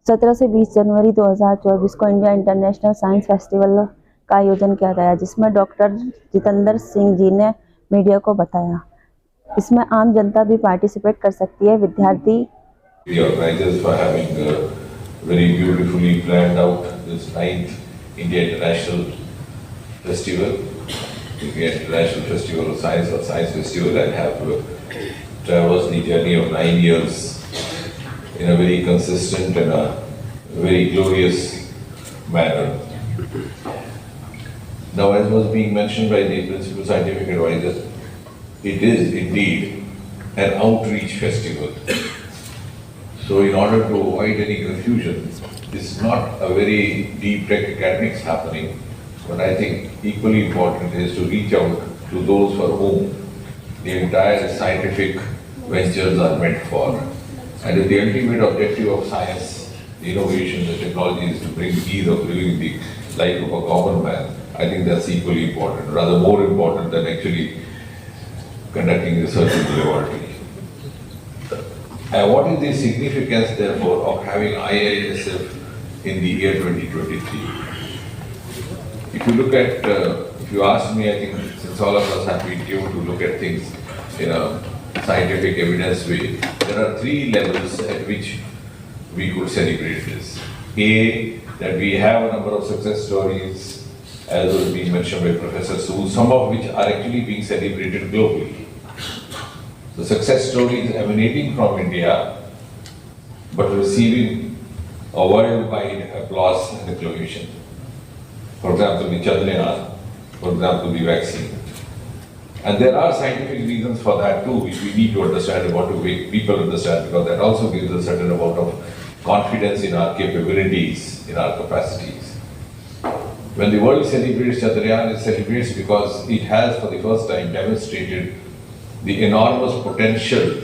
17 से 20 जनवरी 2024 को India international science festival का आयोजन किया गया, जिसमें डॉक्टर जितेंद्र सिंह जी ने मीडिया को बताया। इसमें आम जनता भी पार्टिसिपेट कर सकती है। विद्यार्थी very beautifully planned out this 9th India International Festival, India International Festival of Science or Science Festival, and have traversed the journey of 9 years in a very consistent and a very glorious manner. Now, as was being mentioned by the Principal Scientific Advisor, it is indeed an outreach festival. So in order to avoid any confusion, it's not a very deep tech academics happening, but I think equally important is to reach out to those for whom the entire scientific ventures are meant for. And if the ultimate objective of science, the innovation, the technology is to bring ease of living the life of a common man, I think that's equally important, rather more important than actually conducting research in the laboratory. What is the significance, therefore, of having IISF in the year 2023? If you look at, if you ask me, I think since all of us have been tuned to look at things in a scientific evidence way, there are 3 levels at which we could celebrate this. A, that we have a number of success stories, as was being mentioned by Professor Su, some of which are actually being celebrated globally. The success stories emanating from India, but receiving a worldwide applause and acclamation. For example, the Chandrayaan, for example, the vaccine. And there are scientific reasons for that too, which we need to understand and want to make people understand, because that also gives a certain amount of confidence in our capabilities, in our capacities. When the world celebrates Chandrayaan, it celebrates because it has for the first time demonstrated the enormous potential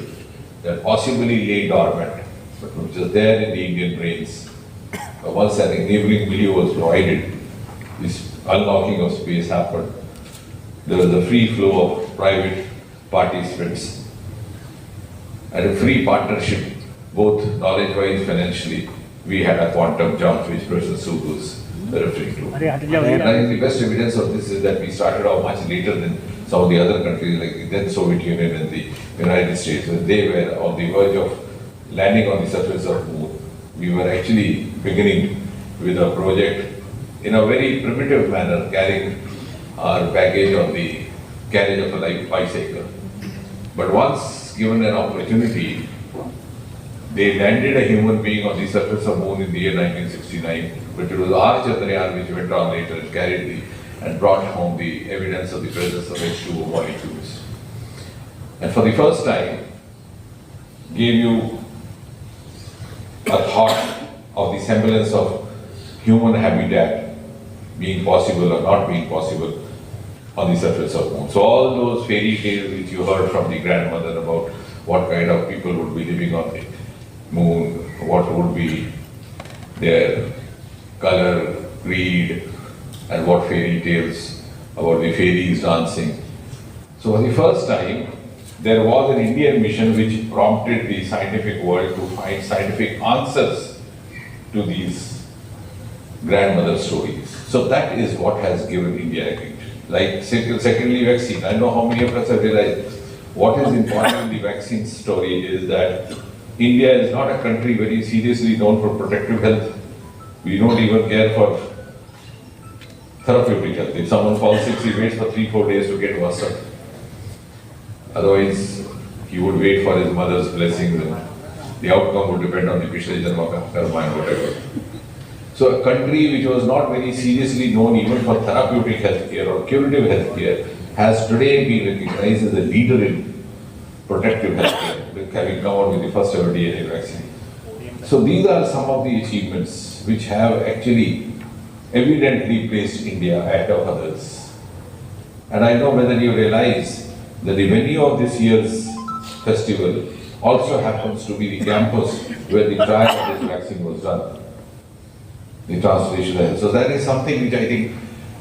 that possibly lay dormant, but which is there in the Indian brains. Once an enabling milieu was provided, this unlocking of space happened. There was a free flow of private participants and a free partnership, both knowledge-wise, financially. We had a quantum jump, which Professor Su was referring to. And I think the best evidence of this is that we started off much later than some of the other countries like the then Soviet Union and the United States. When they were on the verge of landing on the surface of the moon, we were actually beginning with a project in a very primitive manner, carrying our baggage on the carriage of a bicycle. But once given an opportunity, they landed a human being on the surface of the moon in the year 1969, but it was our Chandrayaan which went on later and carried and brought home the evidence of the presence of H2O molecules. And for the first time, gave you a thought of the semblance of human habitat being possible or not being possible on the surface of the moon. So all those fairy tales which you heard from the grandmother about what kind of people would be living on the moon, what would be their color, creed, and what fairy tales about the fairies dancing. So for the first time, there was an Indian mission which prompted the scientific world to find scientific answers to these grandmother stories. So that is what has given India a gift. Like secondly, vaccine. I know how many of us have realized what is important in the vaccine story is that India is not a country very seriously known for protective health. We don't even care for therapeutic health. If someone falls sick, he waits for 3-4 days to get worse. Otherwise, he would wait for his mother's blessings, and the outcome would depend on the Pishle Janma ka karma and whatever. So a country which was not very seriously known even for therapeutic healthcare or curative healthcare has today been recognized as a leader in protective healthcare, having come out with the first ever DNA vaccine. So these are some of the achievements which have actually evidently placed India ahead of others. And I know whether you realize that the venue of this year's festival also happens to be the campus where the trial of this vaccine was done, the translational. So that is something which I think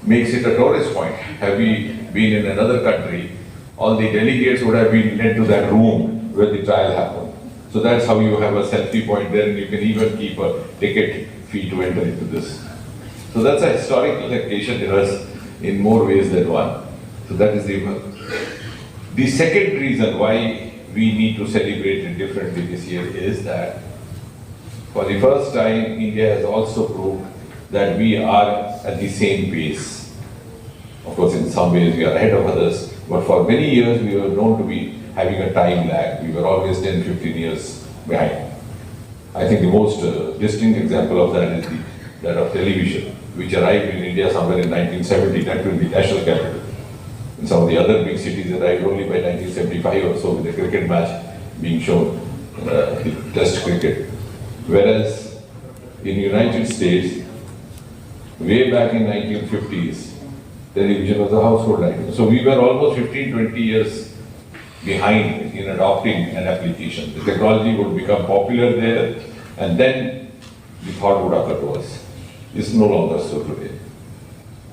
makes it a tourist point. Have we been in another country, all the delegates would have been led to that room where the trial happened. So that's how you have a selfie point there, and you can even keep a ticket fee to enter into this. So that's a historical occasion in us in more ways than one. So that is the second reason why we need to celebrate it differently this year is that for the first time, India has also proved that we are at the same pace. Of course, in some ways we are ahead of others, but for many years we were known to be having a time lag. We were always 10, 15 years behind. I think the most distinct example of that is that of television, which arrived in India somewhere in 1970. That will be national capital. And some of the other big cities arrived only by 1975 or so, with a cricket match being shown, the Test cricket. Whereas in the United States, way back in 1950s, television was a household item. So we were almost 15, 20 years behind in adopting an application. The technology would become popular there, and then the thought would occur to us. It's no longer so today.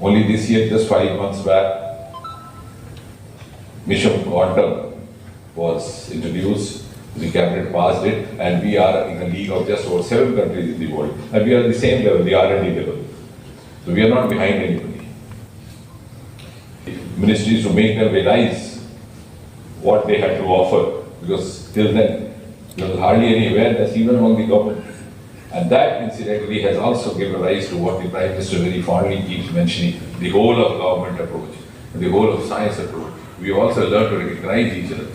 Only this year, just 5 months back, Mission Quantum was introduced, the cabinet passed it, and we are in a league of just over 7 countries in the world. And we are at the same level, the R&D level. So we are not behind anybody. Ministries to make them realize what they had to offer, because till then there was hardly any awareness even among the government. And that incidentally has also given rise to what the Prime Minister very fondly keeps mentioning, the whole of government approach, the whole of science approach. We also learn to recognize each other.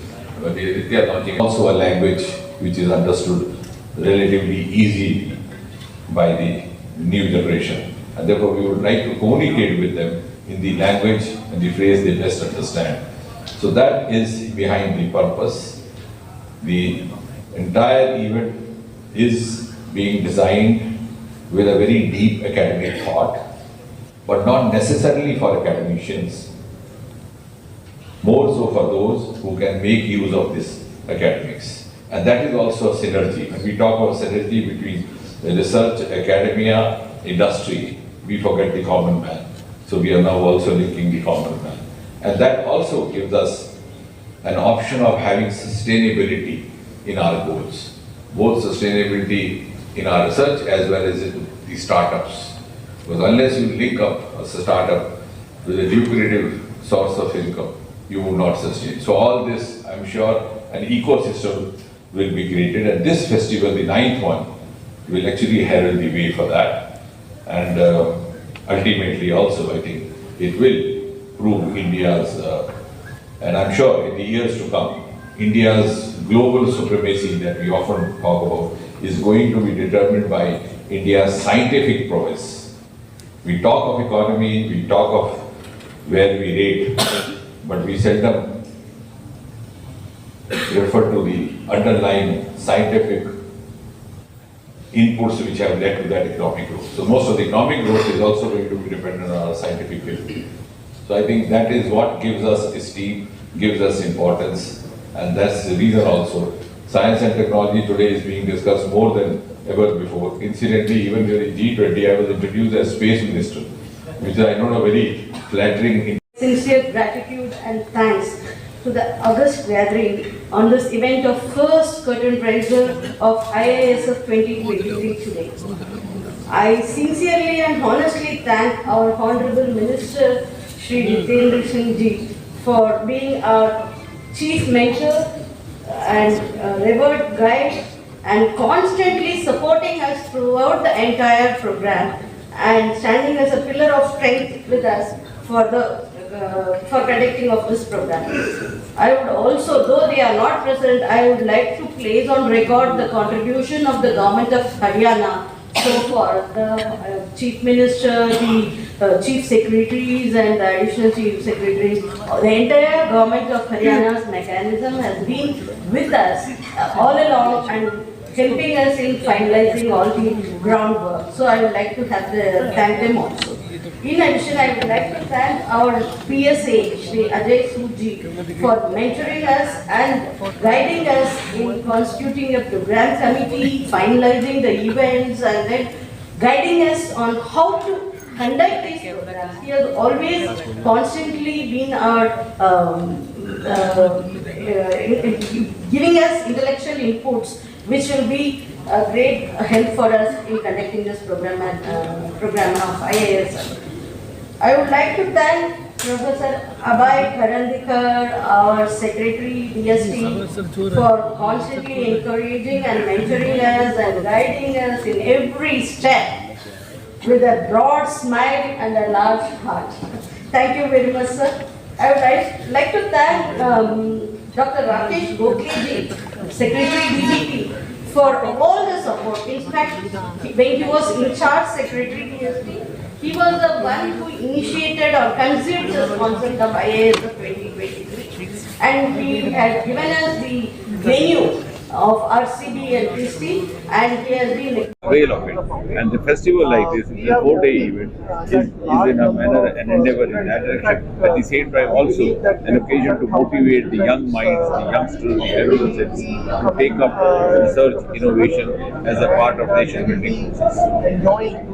But they are launching also a language which is understood relatively easily by the new generation. And therefore we would like to communicate with them in the language and the phrase they best understand. So that is behind the purpose. The entire event is being designed with a very deep academic thought, but not necessarily for academicians, more so for those who can make use of this academics. And that is also a synergy. When we talk of synergy between the research, academia, industry, we forget the common man. So we are now also linking the common man. And that also gives us an option of having sustainability in our goals, both sustainability in our research as well as in the startups. Because unless you link up a startup with a lucrative source of income, you will not sustain. So all this, I'm sure, an ecosystem will be created, and this festival, the 9th one, will actually herald the way for that. And ultimately also, I think, it will prove India's, and I'm sure in the years to come, India's global supremacy that we often talk about is going to be determined by India's scientific prowess. We talk of economy, we talk of where we rate, but we seldom refer to the underlying scientific inputs which have led to that economic growth. So most of the economic growth is also going to be dependent on our scientific ability. So I think that is what gives us esteem, gives us importance, and that's the reason also science and technology today is being discussed more than ever before. Incidentally, even during G20, I was introduced as Space Minister, which I know a very flattering. Sincere gratitude and thanks to the august gathering on this event of first curtain raiser of IISF 2023 today. I sincerely and honestly thank our Honorable Minister Shri Jitendra Singh Ji for being our chief mentor and revered guide and constantly supporting us throughout the entire program and standing as a pillar of strength with us for conducting of this program. I would also, though they are not present, I would like to place on record the contribution of the government of Haryana so far, the Chief Minister, the Chief Secretaries and the Additional Chief Secretaries. The entire government of Haryana's mechanism has been with us all along and helping us in finalizing all the groundwork. So I would like to thank them also. In addition, I would like to thank our PSA, Shri Ajay Suji, for mentoring us and guiding us in constituting a program committee, finalizing the events, and then guiding us on how to conduct these programs. He has always constantly been our giving us intellectual inputs which will be a great help for us in conducting this program of IISF. I would like to thank Professor Abhay Karandikar, our Secretary DST, for constantly encouraging and mentoring us and guiding us in every step with a broad smile and a large heart. Thank you very much, sir. I would like to thank Dr. Rakesh Gokhleji, Secretary DBT, for all the support. In fact, when he was in charge Secretary DST, he was the one who initiated or conceived the concept of IASF 2023, and he had given us the venue of RCB and TST, and he has been avail of it. And the festival like this is a 4-day event, is in a manner an endeavor in that direction. At the same time also an occasion to motivate the young minds, the youngsters, the adolescents to take up research, innovation as a part of nation building process.